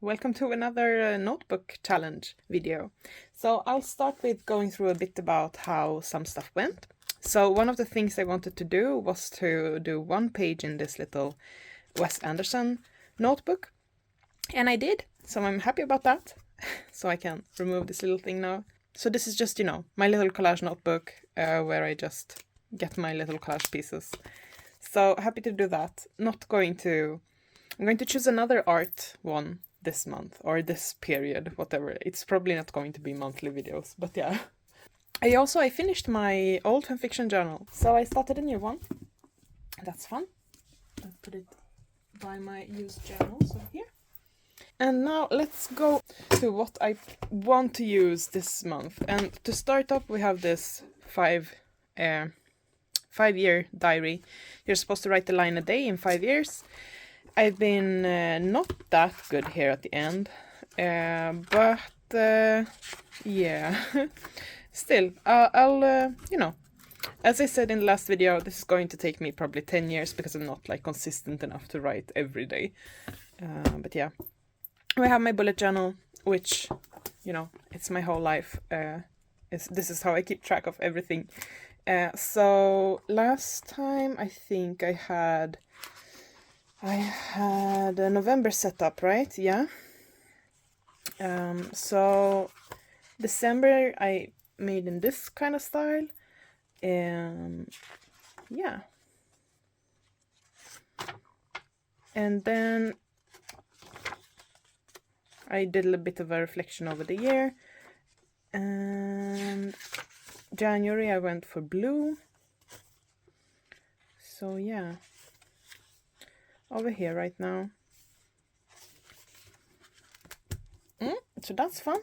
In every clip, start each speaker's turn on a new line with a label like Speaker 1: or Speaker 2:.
Speaker 1: welcome to another notebook challenge video. So I'll start with going through a bit about how some stuff went. So one of the things I wanted to do was to do one page in this little Wes Anderson notebook, and I did, so I'm happy about that. So I can remove this little thing now. So this is just, my little collage notebook where I just get my little collage pieces. So happy to do that. I'm going to choose another art one this month or this period, whatever. It's probably not going to be monthly videos, but yeah. I finished my old fanfiction journal, so I started a new one. That's fun. I'll put it by my used journals over here. And now let's go to what I want to use this month. And to start up, we have this 5-year diary. You're supposed to write a line a day in 5 years. I've been not that good here at the end, but yeah, still, I'll as I said in the last video, this is going to take me probably 10 years because I'm not consistent enough to write every day. But yeah, we have my bullet journal, which, it's my whole life. This is how I keep track of everything. So last time I think I had a November setup, right? Yeah. So December I made in this kind of style. Yeah. And then I did a little bit of a reflection over the year. And January I went for blue. So yeah. Over here right now. So that's fun.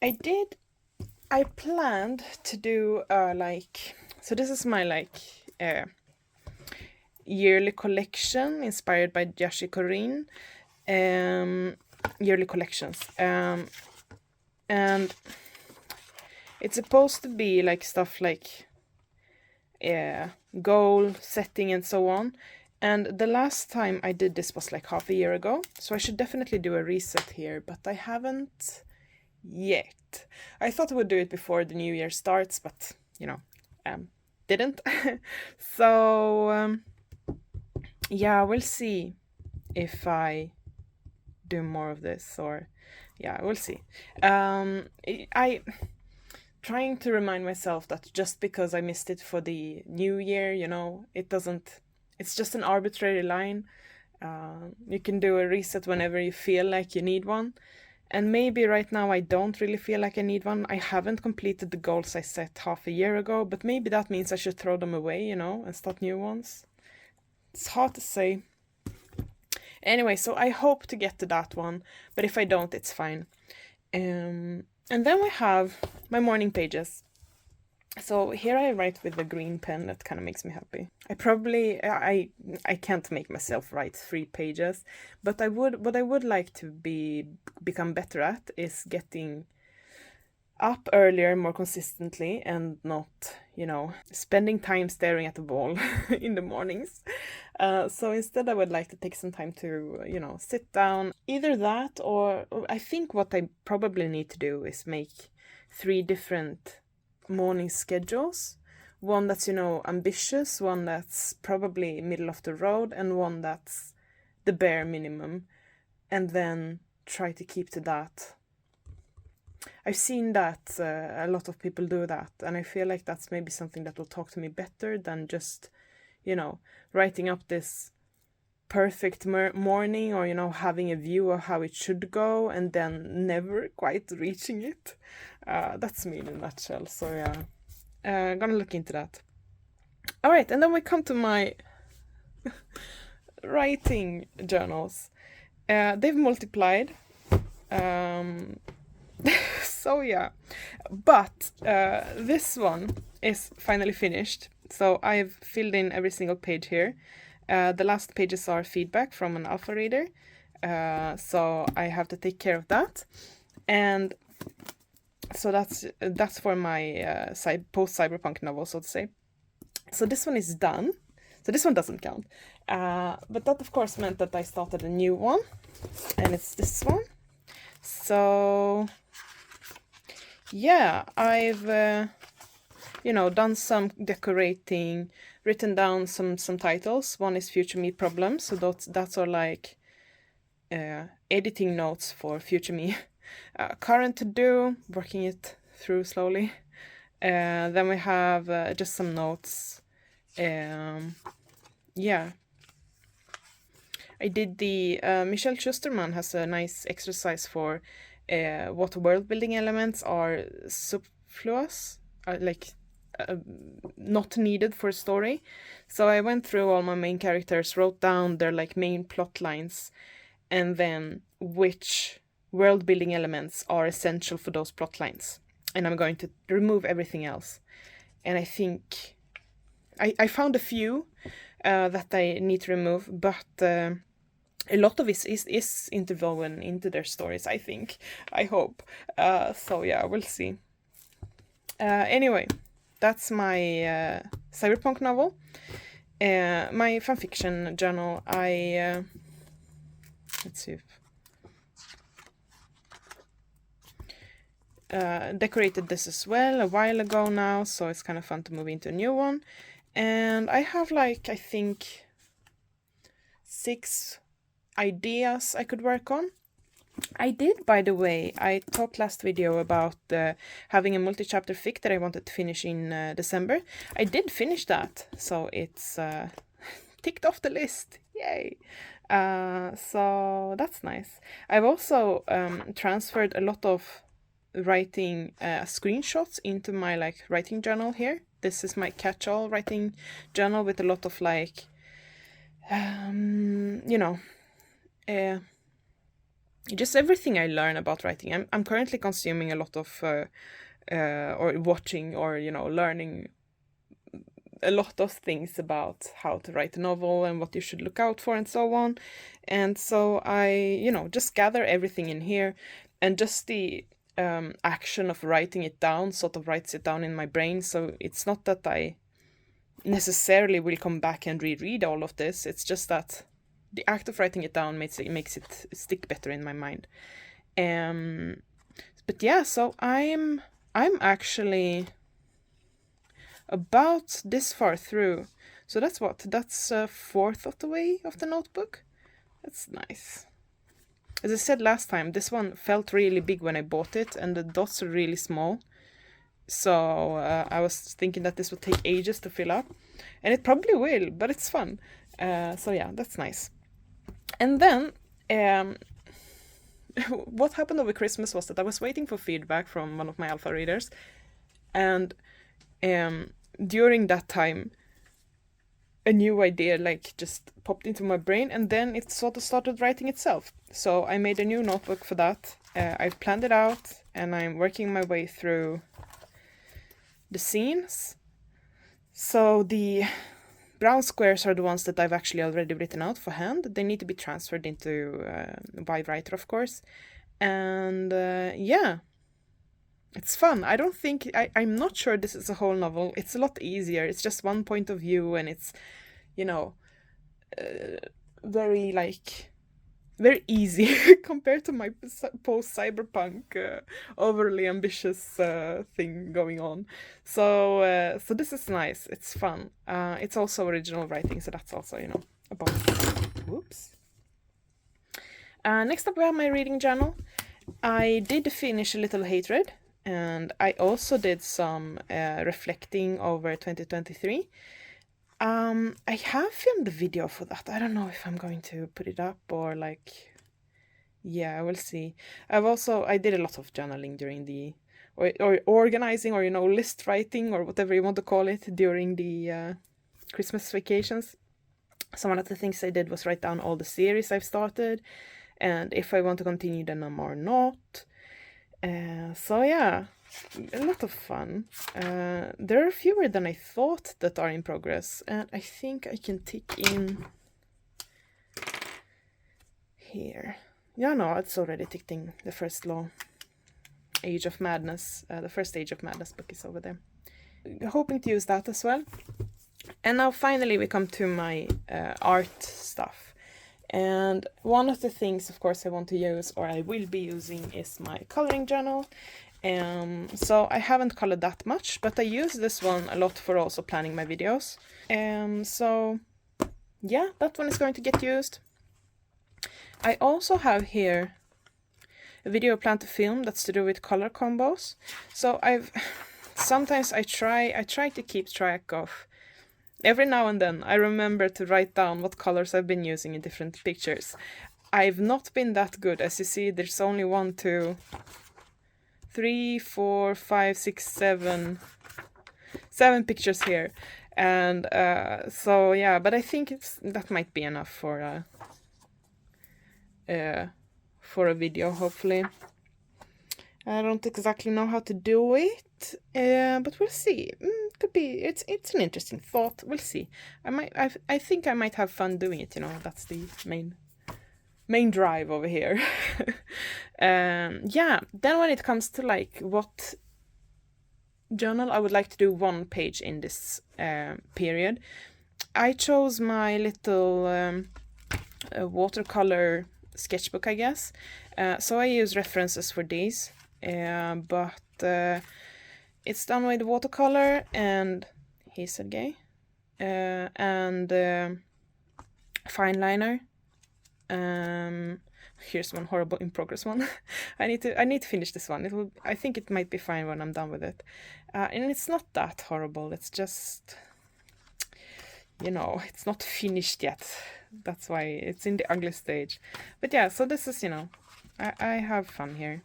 Speaker 1: I planned to do so this is my yearly collection inspired by Yashi Corinne. Yearly collections. And it's supposed to be stuff goal setting and so on. And the last time I did this was half a year ago, so I should definitely do a reset here, but I haven't yet. I thought I would do it before the new year starts, but, didn't. So, yeah, we'll see if I do more of this, or, yeah, we'll see. Trying to remind myself that just because I missed it for the new year, it's just an arbitrary line. You can do a reset whenever you feel like you need one. And maybe right now I don't really feel like I need one. I haven't completed the goals I set half a year ago, but maybe that means I should throw them away, and start new ones. It's hard to say. Anyway, so I hope to get to that one, but if I don't, it's fine. And then we have my morning pages. So here I write with the green pen. That kind of makes me happy. I can't make myself write 3 pages, but what I would like to become better at is getting up earlier more consistently and not, spending time staring at the wall in the mornings. So instead I would like to take some time to, sit down. Either that, or I think what I probably need to do is make 3 different morning schedules. One that's, ambitious, one that's probably middle of the road, and one that's the bare minimum. And then try to keep to that. I've seen that a lot of people do that, and I feel like that's maybe something that will talk to me better than just, writing up this perfect morning, or, having a view of how it should go and then never quite reaching it. That's me in a nutshell. So yeah, gonna look into that. All right, and then we come to my writing journals. They've multiplied. So yeah, but this one is finally finished. So I've filled in every single page here. The last pages are feedback from an alpha reader. So I have to take care of that. And so that's for my post-cyberpunk novel, so to say. So this one is done. So this one doesn't count. But that of course meant that I started a new one, and it's this one. So yeah, I've you know, done some decorating, written down some titles. One is Future Me Problems, so that's are like editing notes for future me. Current to do, working it through slowly. Then we have just some notes. Yeah. I did the Michelle Schusterman has a nice exercise for what world building elements are superfluous, not needed for a story. So I went through all my main characters, wrote down their like main plot lines, and then which world building elements are essential for those plot lines. And I'm going to remove everything else. And I think I found a few that I need to remove, but a lot of it is interwoven into their stories, I think. I hope. So yeah, we'll see. Anyway, that's my cyberpunk novel. My fanfiction journal, I... let's see if... decorated this as well a while ago now, so it's kind of fun to move into a new one. And I have like, I think, 6 ideas I could work on. I did, by the way, I talked last video about having a multi-chapter fic that I wanted to finish in December. I did finish that, so it's ticked off the list. Yay! So that's nice. I've also transferred a lot of writing screenshots into my like writing journal here. This is my catch-all writing journal with a lot of like you know, just everything I learn about writing. I'm currently consuming a lot of or watching or, you know, learning a lot of things about how to write a novel and what you should look out for and so on. And so I, you know, just gather everything in here, and just the action of writing it down sort of writes it down in my brain. So it's not that I necessarily will come back and reread all of this. It's just that the act of writing it down makes it stick better in my mind. But yeah, so I'm actually about this far through. So that's a fourth of the way of the notebook. That's nice. As I said last time, this one felt really big when I bought it, and the dots are really small. So I was thinking that this would take ages to fill up, and it probably will, but it's fun. So yeah, that's nice. And then what happened over Christmas was that I was waiting for feedback from one of my alpha readers, and during that time a new idea like just popped into my brain, and then it sort of started writing itself. So I made a new notebook for that. I've planned it out, and I'm working my way through the scenes. So the brown squares are the ones that I've actually already written out for hand. They need to be transferred into Writer, of course. And yeah, it's fun. I don't think... I'm not sure this is a whole novel. It's a lot easier. It's just one point of view, and it's, you know, very easy compared to my post-cyberpunk overly ambitious thing going on. So this is nice. It's fun. It's also original writing, so that's also, you know, a bonus. Whoops. Next up we have my reading journal. I did finish A Little Hatred, and I also did some reflecting over 2023. I have filmed the video for that. I don't know if I'm going to put it up or like... Yeah, we'll see. I did a lot of journaling during the... Or organizing, or, you know, list writing, or whatever you want to call it, during the Christmas vacations. So one of the things I did was write down all the series I've started, and if I want to continue them or not. So yeah, a lot of fun. There are fewer than I thought that are in progress, and I think I can tick in here. Yeah, no, it's already ticked in the first law. Age of Madness. The first Age of Madness book is over there. Hoping to use that as well. And now finally we come to my art stuff. And one of the things, of course, I want to use, or I will be using, is my coloring journal. So I haven't colored that much, but I use this one a lot for also planning my videos. So yeah, that one is going to get used. I also have here a video I plan to film that's to do with color combos. So sometimes I try to keep track of, every now and then I remember to write down what colors I've been using in different pictures. I've not been that good. As you see, there's only 1, 2, 3, 4, 5, 6, 7 pictures here. And so yeah, but I think that might be enough for a video, hopefully. I don't exactly know how to do it, but we'll see. Could be. It's an interesting thought. We'll see. I think I might have fun doing it. You know, that's the main drive over here. Yeah. Then when it comes to like what journal I would like to do one page in this period, I chose my little watercolor sketchbook, I guess. So I use references for these, but it's done with watercolor and Hazelgay and fine liner. Here's one horrible in progress one. I need to finish this one. I think it might be fine when I'm done with it. And it's not that horrible. It's just, you know, it's not finished yet. That's why it's in the ugly stage. But yeah, so this is, you know, I have fun here.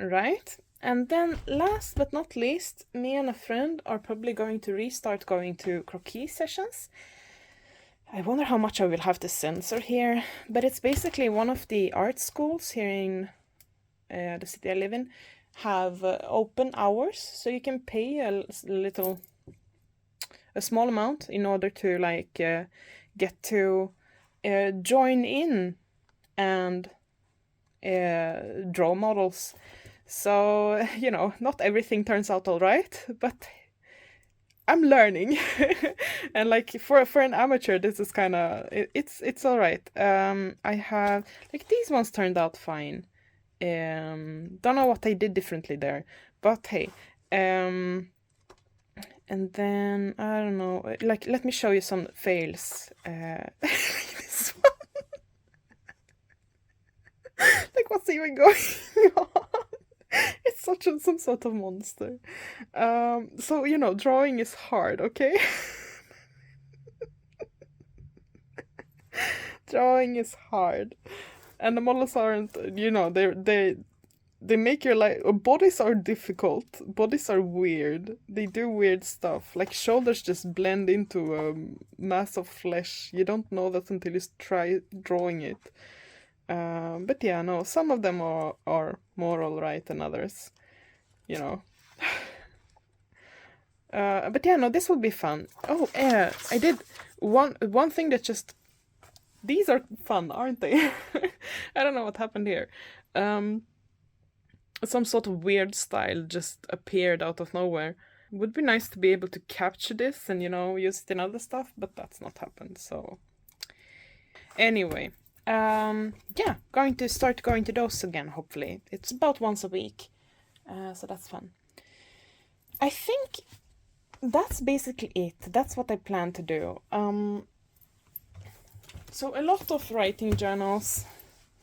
Speaker 1: Right? And then last but not least, me and a friend are probably going to restart going to Croqui sessions. I wonder how much I will have to censor here, but it's basically one of the art schools here in the city I live in have open hours, so you can pay a small amount in order to like get to join in and draw models. So, you know, not everything turns out all right, but I'm learning. And like for an amateur, this is kind of, it's all right. I have, like, these ones turned out fine. Don't know what I did differently there, but hey. And then, I don't know, like, let me show you some fails. This one. Like, what's even going on? It's some sort of monster. So, you know, drawing is hard, okay? Drawing is hard. And the models aren't, you know, they make your life, bodies are difficult. Bodies are weird. They do weird stuff. Like shoulders just blend into a mass of flesh. You don't know that until you try drawing it. But yeah, no, some of them are more alright than others, you know. But yeah, no, this will be fun. Oh, I did one thing that just, these are fun, aren't they? I don't know what happened here. Some sort of weird style just appeared out of nowhere. Would be nice to be able to capture this and, you know, use it in other stuff, but that's not happened, so. Anyway. Yeah, going to start going to those again, hopefully. It's about once a week, so that's fun. I think that's basically it. That's what I plan to do. So a lot of writing journals.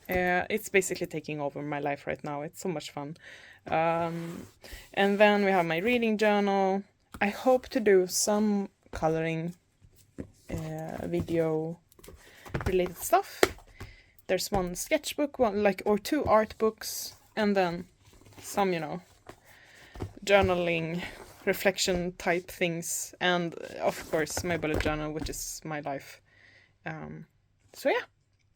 Speaker 1: It's basically taking over my life right now. It's so much fun. And then we have my reading journal. I hope to do some coloring video related stuff. There's one sketchbook, or 2 art books, and then some, you know, journaling, reflection type things, and of course my bullet journal, which is my life. So yeah,